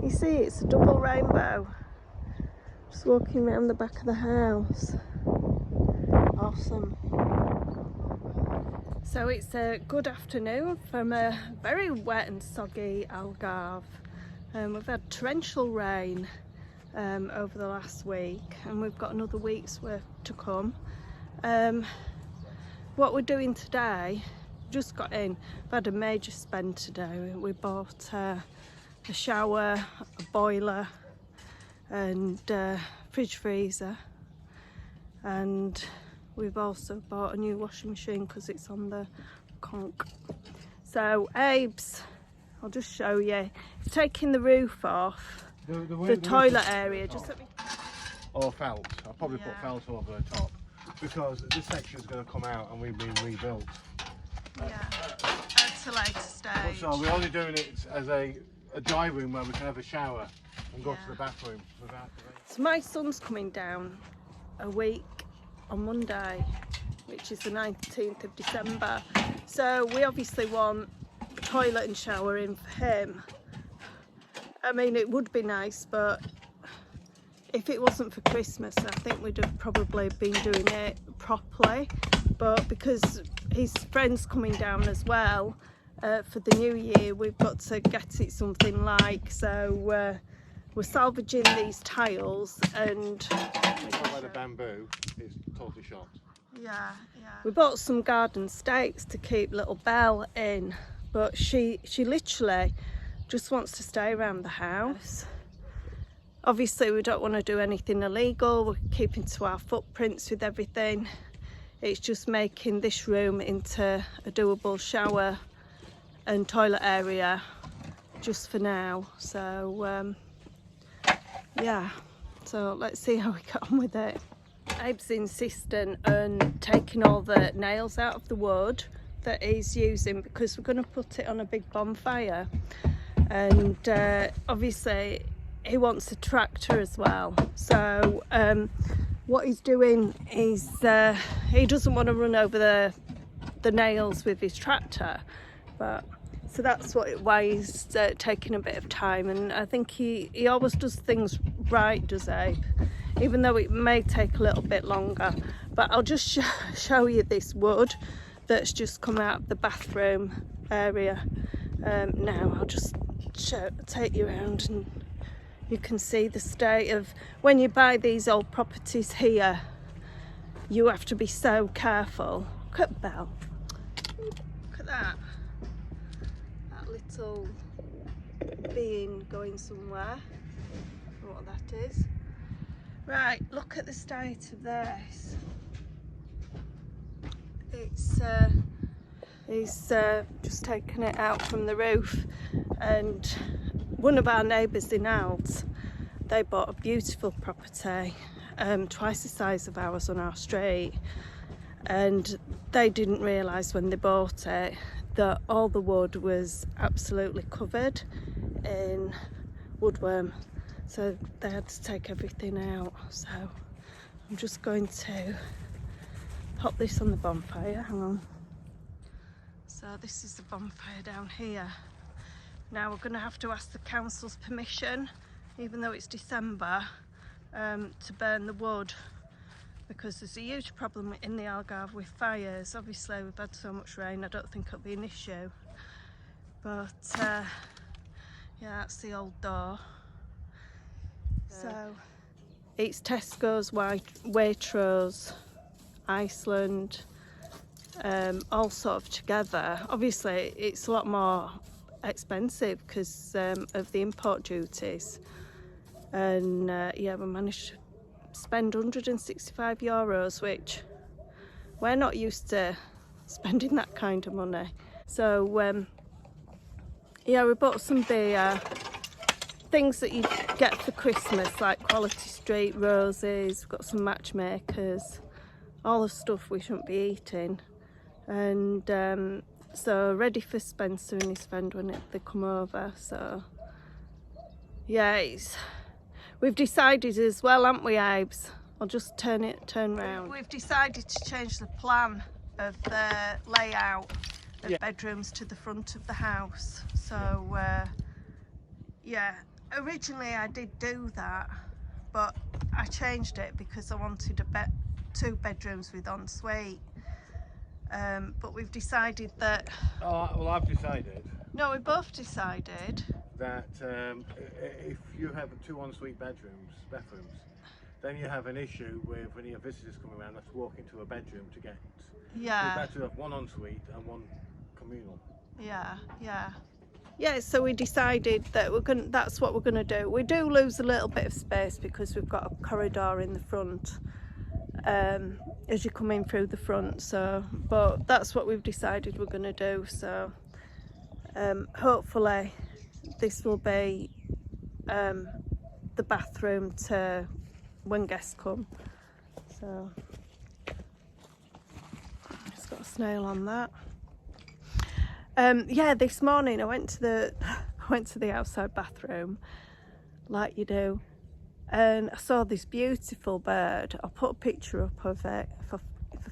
You see, it's a double rainbow. Just walking around the back of the house. Awesome. So it's a good afternoon from a very wet and soggy Algarve. We've had torrential rain over the last week, and we've got another week's worth to come. What we're doing today, just got in, we've had a major spend today. We bought a shower, a boiler and fridge freezer, and we've also bought a new washing machine because it's on the conch. So Abe's, I'll just show you, taking the roof off the toilet area. Just let me... Or felt. I'll probably put felt over the top because this section is going to come out and we've been rebuilt. At a later stage. So we're only doing it as a dry room where we can have a shower and go to the bathroom without the rain. So my son's coming down a week on Monday, which is the 19th of December. So we obviously want a toilet and shower in for him. I mean, it would be nice, but if it wasn't for Christmas, I think we'd have probably been doing it properly. But because his friend's coming down as well for the new year, we've got to get it something like. So we're salvaging these tiles, and the bamboo is totally shot. We bought some garden stakes to keep little Belle in, but she literally just wants to stay around the house. Obviously we don't want to do anything illegal, we're keeping to our footprints with everything. It's just making this room into a doable shower and toilet area just for now. So yeah, so let's see how we get on with it. Abe's insistent on taking all the nails out of the wood that he's using because we're going to put it on a big bonfire, and obviously he wants a tractor as well. So what he's doing is he doesn't want to run over the nails with his tractor, but so that's why he's taking a bit of time. And I think he always does things right, does Abe? Even though it may take a little bit longer. But I'll just show you this wood that's just come out of the bathroom area. Now I'll just take you around, and you can see the state of, when you buy these old properties here, you have to be so careful. Look at Belle. Look at that. That little being going somewhere. I don't know what that is. Right, look at the state of this. He's just taken it out from the roof, and one of our neighbours in Alds, they bought a beautiful property, twice the size of ours on our street, and they didn't realise when they bought it that all the wood was absolutely covered in woodworm. So they had to take everything out. So I'm just going to pop this on the bonfire. Hang on. So this is the bonfire down here. Now we're going to have to ask the council's permission, even though it's December, to burn the wood, because there's a huge problem in the Algarve with fires. Obviously we've had so much rain, I don't think it'll be an issue. But yeah, that's the old door. So it's Tesco's, Waitrose, Iceland, all sort of together. Obviously it's a lot more expensive because of the import duties, and yeah, we managed to spend €165, which we're not used to spending that kind of money. So yeah, we bought some beer, things that you get for Christmas, like Quality Street roses. We've got some matchmakers, all the stuff we shouldn't be eating, and so ready for Spencer and his friend when they come over. So yeah, we've decided as well, haven't we, Abes? I'll just turn round. We've decided to change the plan of the layout of bedrooms to the front of the house. So yeah, Originally I did do that, but I changed it because I wanted two bedrooms with ensuite. But we've decided that... Oh, well, I've decided. No, we both decided that if you have 2 ensuite bathrooms, then you have an issue with when your visitors come around, have to walk into a bedroom to get. Yeah. It's better to have 1 ensuite and 1 communal. Yeah, so we decided that that's what we're gonna do. We do lose a little bit of space because we've got a corridor in the front as you come in through the front, so but that's what we've decided we're gonna do. So hopefully this will be the bathroom to when guests come. So it's got a snail on that. Yeah, this morning I went to the outside bathroom like you do, and I saw this beautiful bird. I'll put a picture up of it if I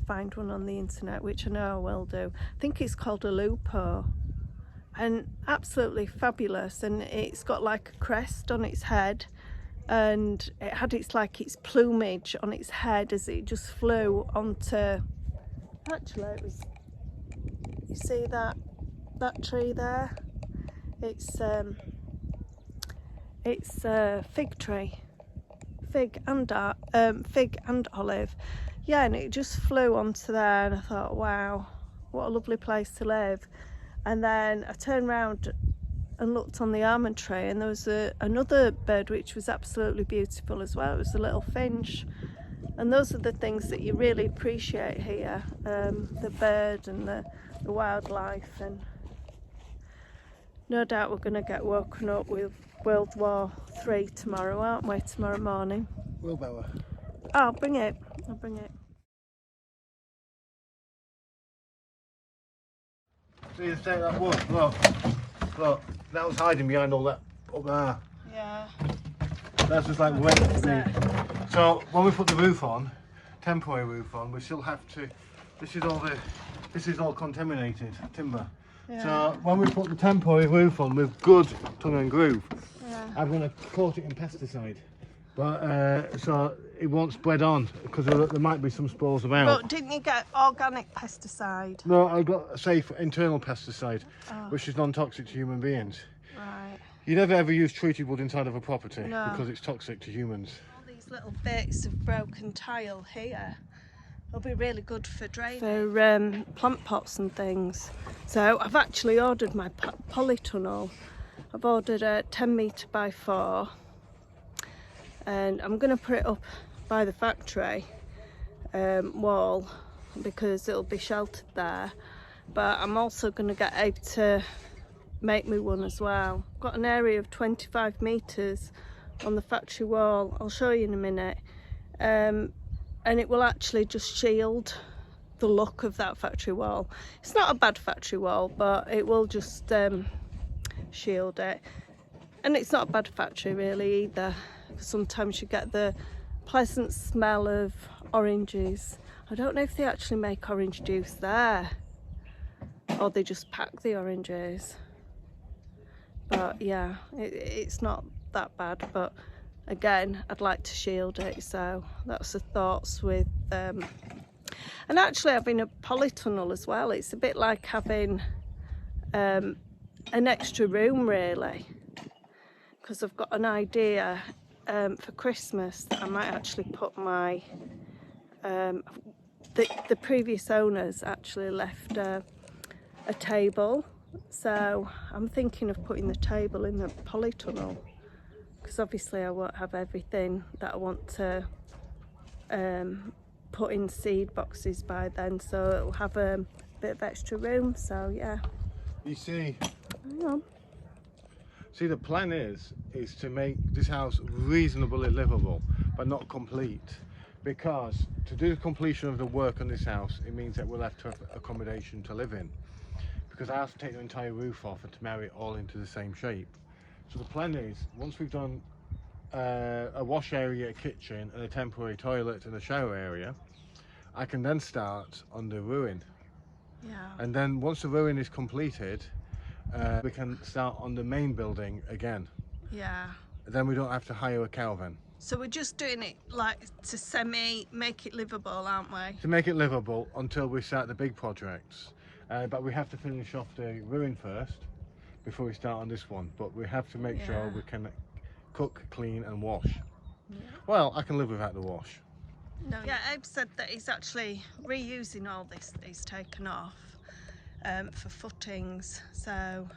find one on the internet, which I know I will do. I think it's called a lupo, and absolutely fabulous, and it's got like a crest on its head, and it had its plumage on its head as it just flew onto, actually it was, you see that tree there, it's a fig tree, fig and olive, yeah, and it just flew onto there, and I thought, wow, what a lovely place to live. And then I turned around and looked on the almond tree, and there was another bird which was absolutely beautiful as well. It was a little finch, and those are the things that you really appreciate here, the bird and the wildlife. And no doubt we're going to get woken up with World War III tomorrow, aren't we, tomorrow morning? Wheelbarrow. I'll bring it. So you take that wood, look, that was hiding behind all that up there. Yeah. That's just like wet to be. So when we put the roof on, temporary roof on, we still have to, this is all contaminated timber. Yeah. So when we put the temporary roof on with good tongue and groove, Yeah. I'm going to coat it in pesticide. But so it won't spread on, because there might be some spores about. But didn't you get organic pesticide? No, I got a safe internal pesticide, which is non-toxic to human beings. Right. You never ever use treated wood inside of a property, No. because it's toxic to humans. All these little bits of broken tile here will be really good for draining, for plant pots and things. So I've actually ordered my polytunnel. I've ordered a 10 metre by 4, and I'm going to put it up by the factory wall because it'll be sheltered there, but I'm also going to get Abe to make me one as well. I've got an area of 25 metres on the factory wall. I'll show you in a minute, and it will actually just shield the look of that factory wall. It's not a bad factory wall, but it will just shield it. And it's not a bad factory really either. Sometimes you get the pleasant smell of oranges. I don't know if they actually make orange juice there, or they just pack the oranges. But yeah, it's not that bad, but again, I'd like to shield it, so that's the thoughts with and actually having a polytunnel as well. It's a bit like having an extra room really, because I've got an idea for Christmas that I might actually put my the previous owners actually left a table, so I'm thinking of putting the table in the polytunnel, because obviously I won't have everything that I want to put in seed boxes by then, so it'll have a bit of extra room. So yeah, You see, hang on. See, the plan is to make this house reasonably livable, but not complete. Because to do the completion of the work on this house, it means that we'll have to have accommodation to live in. Because I have to take the entire roof off and to marry it all into the same shape. So the plan is, once we've done a wash area, a kitchen, and a temporary toilet and a shower area, I can then start on the ruin. Yeah. And then once the ruin is completed, we can start on the main building again. Yeah. then we don't have to hire a cow then. So we're just doing it like to make it livable, aren't we? To make it livable until we start the big projects. But we have to finish off the ruin first before we start on this one. But we have to make sure we can cook, clean and wash. Yeah. Well, I can live without the wash. No, yeah, Abe said that he's actually reusing all this that he's taken off for footings, so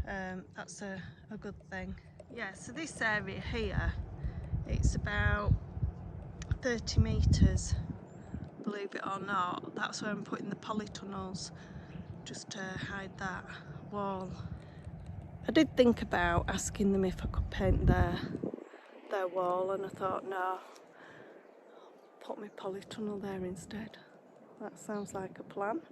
that's a good thing. Yeah, so this area here, it's about 30 metres, believe it or not. That's where I'm putting the polytunnels, just to hide that wall. I did think about asking them if I could paint their wall, and I thought, no, put my polytunnel there instead. That sounds like a plan.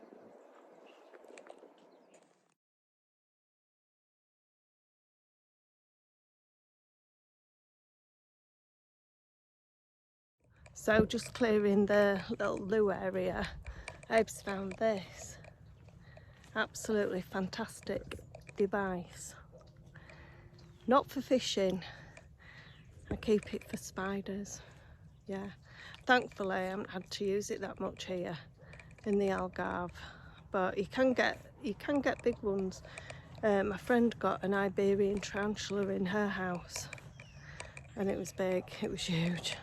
So just clearing the little loo area, Abe's found this absolutely fantastic device. Not for fishing, I keep it for spiders. Yeah, thankfully I haven't had to use it that much here in the Algarve, but you can get big ones. My friend got an Iberian tarantula in her house, and it was big, it was huge.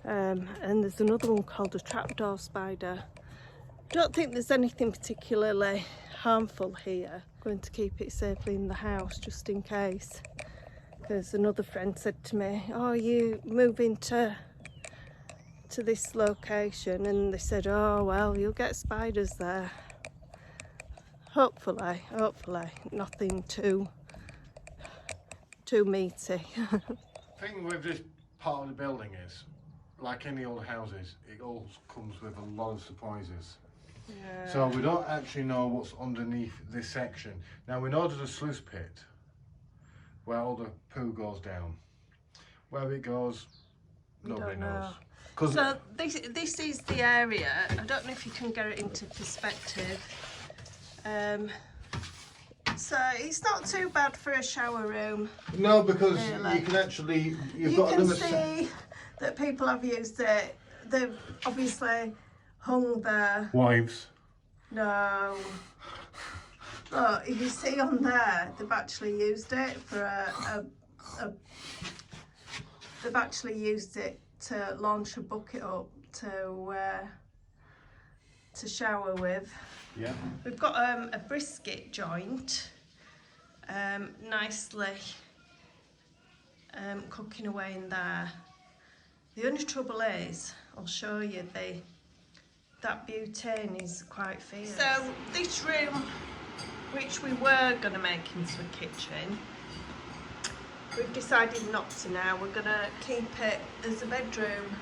And there's another one called a trapdoor spider. I don't think there's anything particularly harmful here. I'm going to keep it safely in the house just in case, because another friend said to me, oh, you moving to this location, and they said, oh well, you'll get spiders there. Hopefully nothing too meaty. The thing with this part of the building is, like any old houses, it all comes with a lot of surprises. Yeah. So we don't actually know what's underneath this section. Now we know there's a sluice pit where all the poo goes down. Where it goes, nobody knows. So this is the area. I don't know if you can get it into perspective. So it's not too bad for a shower room. No, because really. You can actually, you can see that people have used it. They've obviously hung their wives. No. Look, you see on there, they've actually used it for they've actually used it to launch a bucket up to shower with. Yeah. We've got a brisket joint, nicely cooking away in there. The only trouble is, I'll show you, that butane is quite fierce. So this room, which we were going to make into a kitchen, we've decided not to now. We're going to keep it as a bedroom.